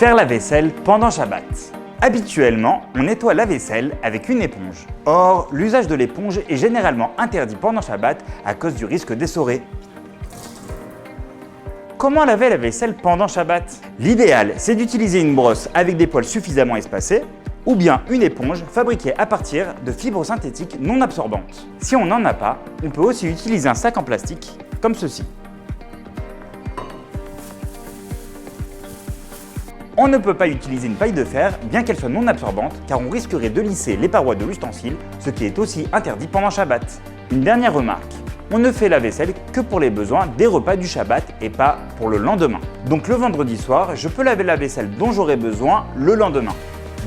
Faire la vaisselle pendant Shabbat. Habituellement, on nettoie la vaisselle avec une éponge. Or, l'usage de l'éponge est généralement interdit pendant Shabbat à cause du risque d'essorer. Comment laver la vaisselle pendant Shabbat? L'idéal, c'est d'utiliser une brosse avec des poils suffisamment espacés ou bien une éponge fabriquée à partir de fibres synthétiques non absorbantes. Si on n'en a pas, on peut aussi utiliser un sac en plastique comme ceci. On ne peut pas utiliser une paille de fer, bien qu'elle soit non absorbante, car on risquerait de lisser les parois de l'ustensile, ce qui est aussi interdit pendant Shabbat. Une dernière remarque, on ne fait la vaisselle que pour les besoins des repas du Shabbat et pas pour le lendemain. Donc le vendredi soir, je peux laver la vaisselle dont j'aurai besoin le lendemain.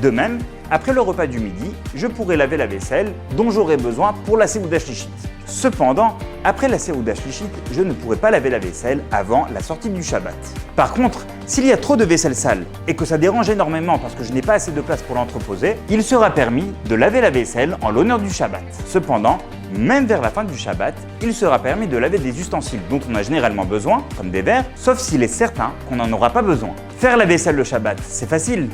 De même, après le repas du midi, je pourrai laver la vaisselle dont j'aurai besoin pour la Seuda Shlichit. Cependant, après la Seuda Shlichit, je ne pourrai pas laver la vaisselle avant la sortie du Shabbat. Par contre, s'il y a trop de vaisselle sale et que ça dérange énormément parce que je n'ai pas assez de place pour l'entreposer, il sera permis de laver la vaisselle en l'honneur du Shabbat. Cependant, même vers la fin du Shabbat, il sera permis de laver des ustensiles dont on a généralement besoin, comme des verres, sauf s'il est certain qu'on n'en aura pas besoin. Faire la vaisselle le Shabbat, c'est facile.